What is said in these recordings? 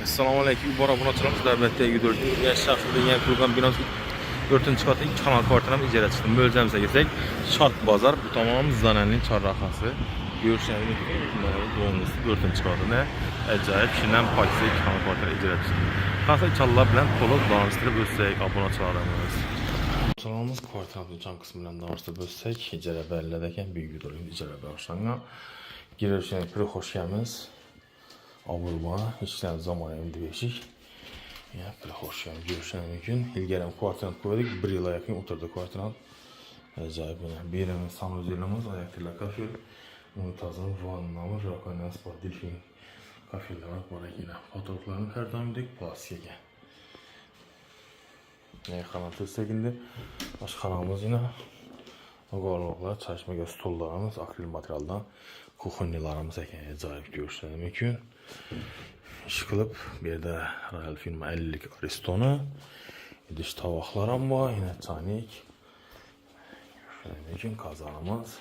Assalamu alaykum. Bu arada bunaçılarımız dəvətdə gidiyoruz. Yaşaqlı yeni kurgan binası 4-cü katı 2 kanal kvartalına icra çıxdı. Mölcəmizə getsək, Şart Bazar bu tamam Zanənin çarraxası. Görüşənlik doğumlusu 4-cü katı. Nə? Əcayib Şindən Pakisə 2 kanal kvartala icra çıxdı. Kansa inşallah bilən tola danışdırıb ölsək abonaçılarımız. Bunaçılarımız kvartalın can qismindən danışdırıb ölsək, icra bələdəkən büyük gidiyoruz. İcra başlanğa. Görüşənlik bir xoş gəlminiz. Avrupa, işler zamanı değişik. Ya bir hoş yani görüşen mümkün. İlgilenen kuartran koyduk, bir yıla yakın oturdu kuartran. Acayip yani. Bir yerin sanuzilimiz, ayaktırla kafir. Muntazam, Vanlamı, Rakanyan Sport, Dilfin kafirler var yine. Fotoğraflarını her daim dek plastik. Ne kanatı sekindi. Baş kanalımız yine. Oğurluklar, çalışma göz stollarımız, akril materialdan. Kuxunnilarımız ekan acayip görüşen mümkün. İş kılıp bir de Royal firma 50'lik Aristonu. İdiş tavaklarım var. Yine çanik. Görüşen kazanımız.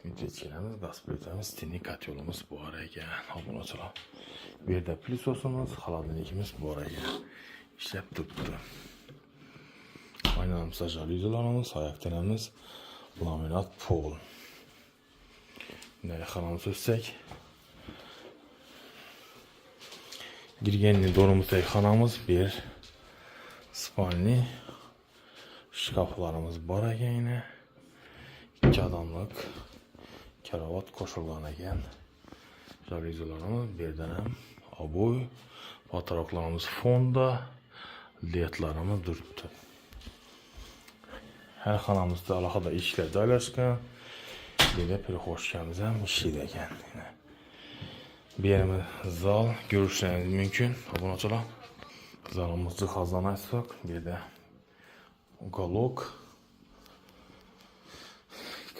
Ücretçilerimiz, gaz plitemiz, stinik kat yolumuz bu araya gelen. Abonaçılar. Bir de plisosumuz, haladinlikimiz bu araya gelen. İşlep tuttu. Aynamızda jalüzülarımız, ayaktenemiz, laminat pol. Ne kanalımız ölsek. Girgenli dorumuz ekranımız bir spalni şkaflarımız var yine 2 adamlık karavat koşullarına gelen jalüzülarımız bir dönem aboy fotoğraflarımız fonda ledlarımız duruptu. Her kanalımızda alakada işler daylaşkan bir de bir hoş gelmizden işleyken yine. Bir yerimiz zal görüşleriniz mümkün. Abone olalım. Zalımız cihazlanaysak bir de galok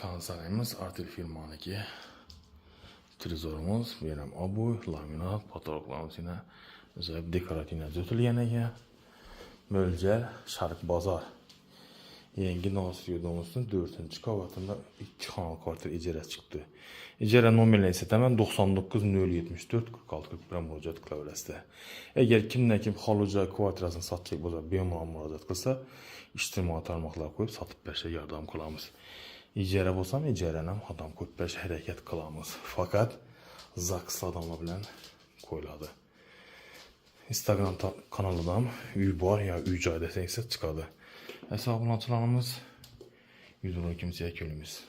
kansalımız Artil firmaniki trezorumuz bir yerim aboy laminat fotoğraflarımız yine acayip dekoratifine düzülgeniye Mölcel Şark Bazar Yengi Nasır Yurdumuzun 4-cü qavatında 2 kanal kvartal icra çıxdı. İcra nominali isə təmən 99 074 46 41 müraciət qıla bilərsiniz. Əgər kimdən kim xaluca kvartirasını satacaq boza bemalol müraciət qılsa, ictimai tarmaqlara qoyub satıb bəşə yardım qılamız. İcra bolsam icrənəm adam qoyub bəşə hərəkət qılamız. Fakat zaks adamla bilən qoyladı. Instagram kanalından Übar ya Ücay desəksə çıxadı. Hesabını açılanımız 112 kimseye könlümüz.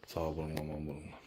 Sağ olun, aman bulunma.